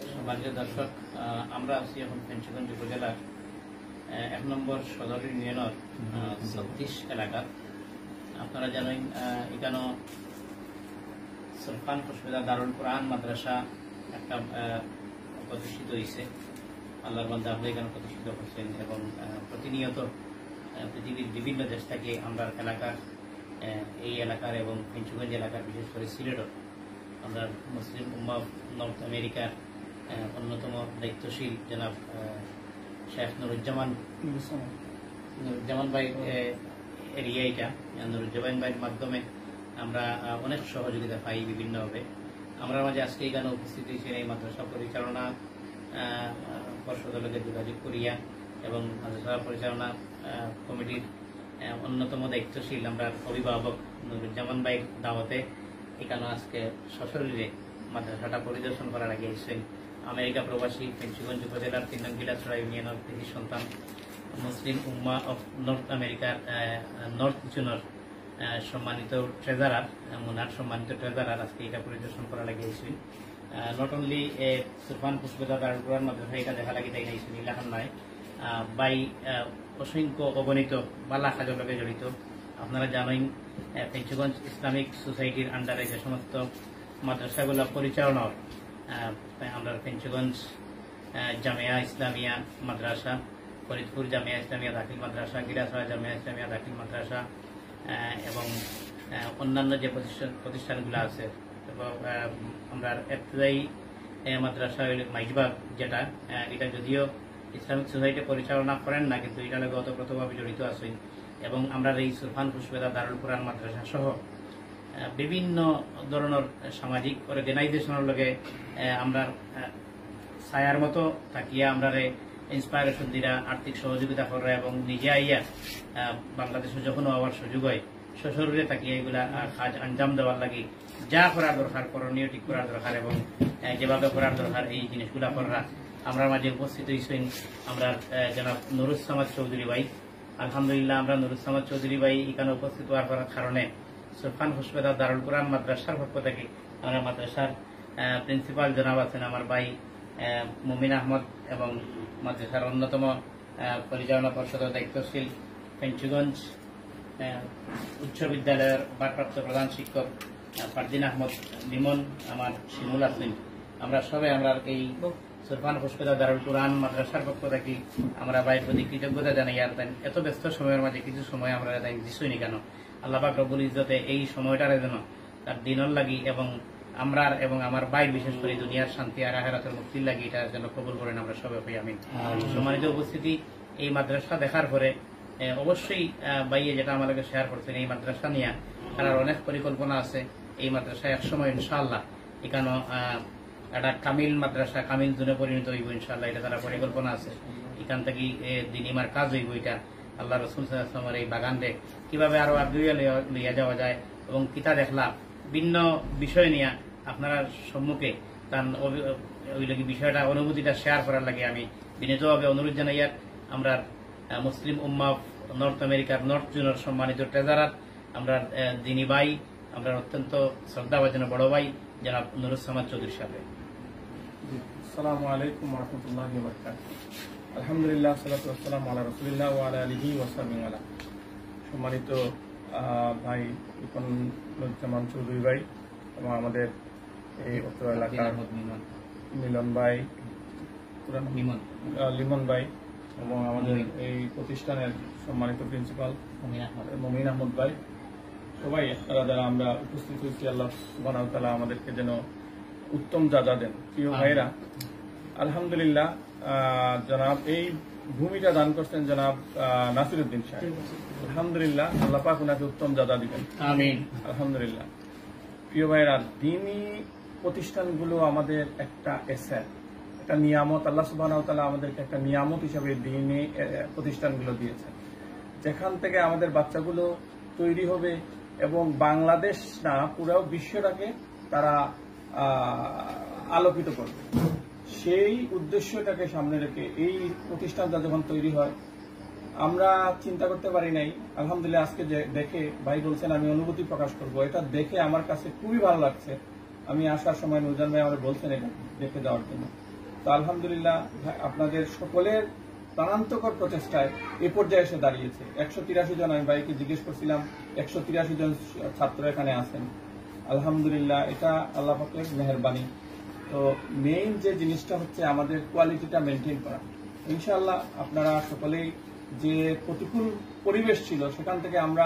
সম্মানিত দর্শক, আমরা আছি এখন ফেঞ্চগঞ্জ উপজেলার 1 নম্বর সদর ইউনিয়নের 36 এলাকা। আপনারা জানেন এখানে সুলতান খুশবেদা দারুল কোরআন মাদ্রাসা একটা প্রতিষ্ঠিত হয়েছে। আল্লাহর বান্দা আপনি এখানে প্রতিষ্ঠিত করছেন এবং প্রতিনিয়ত পৃথিবীর বিভিন্ন দেশ থেকে আমরা এই এলাকার এবং ফেঞ্চগঞ্জ এলাকার, বিশেষ করে সিলেটর আমরা মুসলিম উম্মাহ নর্থ আমেরিকার অন্যতম দায়িত্বশীল জনাব শেখ নুরুজ্জামান ভাই এরিয়া, এটা নুরুজ্জামান ভাইয়ের মাধ্যমে আমরা অনেক সহযোগিতা পাই বিভিন্নভাবে। আমরা মাঝে আজকে এখানে উপস্থিত হয়েছেন এই মাদ্রাসা পরিচালনা পর্ষদের লোকের যোগাযোগ করিয়া এবং মাদ্রাসা পরিচালনা কমিটির অন্যতম দায়িত্বশীল আমরা অভিভাবক নুরুজ্জামান ভাইয়ের দাওয়াতে এখানে আজকে সশরীরে মাদ্রাসাটা পরিদর্শন করার আগে এসেছেন আমেরিকা প্রবাসী ফেঞ্চগঞ্জ উপজেলার 3 নং গিলাছড়া ইউনিয়নের কৃষি সন্তান মুসলিম উম্মাহ অফ নর্থ আমেরিকার নর্থ জোনের সম্মানিত ট্রেজারার, মুনার সম্মানিত ট্রেজারার আজকে এটা পরিদর্শন করার আগে এসেছেন। নট অনলি সুলতান খুশবেদা দারুল কোরআন মাদ্রাসা এটা দেখা লাগি তাই নাইছেন ইলাহান নয়, বাই অসংখ্য অগণিত বালা কাজের লগে জড়িত। আপনারা জানেন ফেঞ্চগঞ্জ ইসলামিক সোসাইটির আন্ডারে যে সমস্ত মাদ্রাসাগুলো পরিচালনা আমরা ফেঞ্চগঞ্জ জামিয়া ইসলামিয়া মাদ্রাসা, ফরিদপুর জামিয়া ইসলামিয়া দাখিল মাদ্রাসা, গিলাছড়া জামিয়া ইসলামিয়া দাখিল মাদ্রাসা এবং অন্যান্য যে প্রতিষ্ঠানগুলো আছে, আমরা এফজাই মাদ্রাসা মাইজবাগ যেটা, এটা যদিও ইসলামিক সোসাইটি পরিচালনা করেন না, কিন্তু এটা লগে ওতপ্রোতভাবে জড়িত আছেন। এবং আমরা এই সুলতান খুশবেদা দারুল কোরআন মাদ্রাসা সহ বিভিন্ন ধরনের সামাজিক অর্গানাইজেশনের লগে আমরা ছায়ার মতো থাকিয়া আমরা ইন্সপায়ারেশন দিরা, আর্থিক সহযোগিতা করা এবং নিজে আইয়া বাংলাদেশে যখন আবার সুযোগ হয় সশরীরে থাকিয়া এগুলা কাজ আঞ্জাম দেওয়ার লাগে যা করার দরকার, করণীয় ঠিক করার দরকার এবং যেভাবে করার দরকার এই জিনিসগুলা করা। আমরা মাঝে উপস্থিত হয়েছেন আমরা জনাব নুরুজ্জামান চৌধুরী ভাই। আলহামদুলিল্লাহ, আমরা নুরুজ্জামান চৌধুরী ভাই এখানে উপস্থিত হওয়ার কারণে সুলতান খুশবেদা দারুল কোরআন মাদ্রাসার পক্ষ থেকে আমরা মাদ্রাসার প্রিন্সিপাল জনাব আছেন আমার ভাই মুমিন আহমদ এবং মাদ্রাসার অন্যতম পরিচালনা পর্ষদের দায়িত্বশীল ফেঞ্চগঞ্জ উচ্চ বিদ্যালয়ের ভারপ্রাপ্ত প্রধান শিক্ষক ফারদিন আহমদ লিমন, আমার শিমুল আছেন। আমরা সবাই আমরা এই সুলতান খুশবেদা দারুল কোরআন মাদ্রাসার পক্ষ থেকে আমরা ভাইয়ের প্রতি কৃতজ্ঞতা জানাই। আর এত ব্যস্ত সময়ের মাঝে কিছু সময় আমরা দিচ্ছই কেন, আল্লাহ পাক রব্বুল ইজ্জতে এই সময়টার জন্য তার দিনর লাগি এবং আমরা এবং আমার ভাই বিশেষ করে দুনিয়ার শান্তি আর আখিরাতের মুক্তির লাগি এটার জন্য কবুল করেন আমরা সবাই হই আমিন। সম্মানিত উপস্থিতি, এই মাদ্রাসা দেখার পরে অবশ্যই ভাইয়ে যেটা আমাদেরকে শেয়ার করছেন এই মাদ্রাসা নিয়ে তার অনেক পরিকল্পনা আছে। এই মাদ্রাসা একসময় ইনশাআল্লাহ এখানে একটা কামিল মাদ্রাসা, কামিল জোনে পরিণত হইব ইনশাআল্লাহ, এটা তারা পরিকল্পনা আছে। এখান থেকে দিনিমার কাজ হইব, এটা আল্লাহ রসুল সাল্লাল্লাহু আলাইহি ওয়াসাল্লামের এই বাগানরে কিভাবে আরো আগুয়ে লইয়া যাওয়া যায় এবং কিতা দেখলাম ভিন্ন বিষয় নিয়ে আপনারা সম্মুখে তার ওই লাগি বিষয়টা অনুভূতিটা শেয়ার করার লাগে আমি বিনীতভাবে অনুরোধ জানাই। আমরা মুসলিম উম্মাহ নর্থ আমেরিকার নর্থ জোনের সম্মানিত ট্রেজারার আমরা দিনী ভাই, আমরা অত্যন্ত শ্রদ্ধাভাজন বড় ভাই জনাব নুরুজ্জামান চৌধুরী সাহেব। আসসালামু আলাইকুম ওয়া রাহমাতুল্লাহি ওয়া বারাকাতুহু। আলহামদুলিল্লাহ, সালাতু ওয়াসসালামু আলা রাসূলিল্লাহ ওয়া আলা আলিহি ওয়া সাহবিহি। সম্মানিত ভাই নুরুজ্জামান চৌধুরী ভাই এবং আমাদের এই অত্র এলাকার মিলন ভাই, লিমন ভাই এবং আমাদের এই প্রতিষ্ঠানের সম্মানিত প্রিন্সিপাল মুমিন আহমদ ভাই, সবাই যারা আমরা উপস্থিত হয়েছি, আল্লাহ সুবহানাহু ওয়া তাআলা আমাদেরকে যেন উত্তম যাজা দেন। প্রিয় ভাইরা, আলহামদুলিল্লাহ, জনাব এই ভূমিটা দান করছেন জনাব নাসিরউদ্দিন সাহেব। আলহামদুলিল্লাহ, আল্লাহ পাক ওনাকে উত্তম যাজা দিবেন, আমিন। আলহামদুলিল্লাহ। প্রিয় ভাইরা, দ্বীনি প্রতিষ্ঠানগুলো আমাদের একটা এসেট, একটা নিয়ামত। আল্লাহ সুবহানাহু ওয়া তাআলা আমাদেরকে একটা নিয়ামত হিসাবে দ্বীনি প্রতিষ্ঠানগুলো দিয়েছেন, যেখান থেকে আমাদের বাচ্চাগুলো তৈরি হবে এবং বাংলাদেশ না পুরো বিশ্বটাকে তারা আলোকিত করবে। সেই উদ্দেশ্যটাকে সামনে রেখে এই প্রতিষ্ঠানটা যখন তৈরি হয় আমরা চিন্তা করতে পারি নাই। আলহামদুলিল্লাহ আজকে যে দেখে ভাই বলছেন আমি অনুভূতি প্রকাশ করব, এটা দেখে আমার কাছে খুবই ভালো লাগছে। আমি আসার সময় নুরজান ভাই আমার বলছেন এটা দেখে যাওয়ার জন্য। তো আলহামদুলিল্লাহ আপনাদের সকলের প্রাণান্তকর প্রচেষ্টায় এ পর্যায়ে এসে দাঁড়িয়েছে। 183 জন, আমি ভাইকে জিজ্ঞেস করছিলাম 183 জন ছাত্র এখানে আছেন। আলহামদুলিল্লাহ এটা আল্লাহ পাকের মেহেরবানি। তো মেইন যে জিনিসটা হচ্ছে আমাদের কোয়ালিটিটা মেনটেন করা। ইনশাআল্লাহ আপনারা সকলেই যে প্রতিকূল পরিবেশ ছিল সেখান থেকে আমরা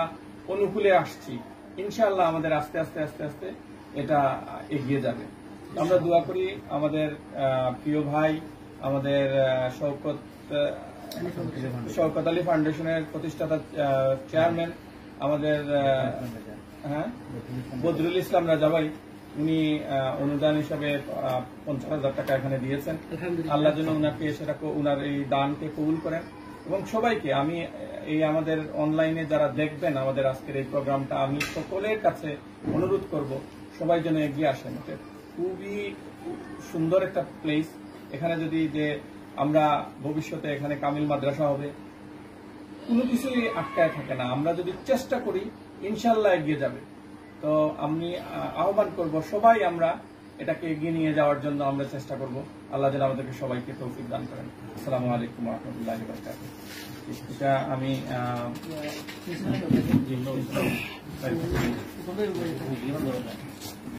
অনুকূলে আসছি, ইনশাআল্লাহ আমাদের আস্তে আস্তে আস্তে আস্তে এটা এগিয়ে যাবে। আমরা দোয়া করি আমাদের প্রিয় ভাই, আমাদের শওকত আলী ফাউন্ডেশনের প্রতিষ্ঠাতা চেয়ারম্যান, আমাদের বদরুল ইসলাম রাজা ভাই, উনি অনুদান হিসাবে 50,000 টাকা এখানে দিয়েছেন। আল্লাহ যেন উনাকে সেটা উনার এই দানকে কবুল করেন। এবং সবাইকে আমি এই আমাদের অনলাইনে যারা দেখবেন আমাদের আজকের এই প্রোগ্রামটা, আমি সকলের কাছে অনুরোধ করব সবাই যেন এগিয়ে আসেন। খুবই সুন্দর একটা প্লেস। এখানে যদি যে আমরা ভবিষ্যতে এখানে কামিল মাদ্রাসা হবে, কোনো কিছুই আটকায় থাকে না। আমরা যদি চেষ্টা করি ইনশাল্লাহ এগিয়ে যাবে। তো আমি আহ্বান করব সবাই আমরা এটাকে এগিয়ে নিয়ে যাওয়ার জন্য আমরা চেষ্টা করব। আল্লাহ যেন আমাদেরকে সবাইকে তৌফিক দান করেন। আসসালামু আলাইকুম ওয়া রাহমাতুল্লাহি ওয়া বারাকাতুহু। এটা আমি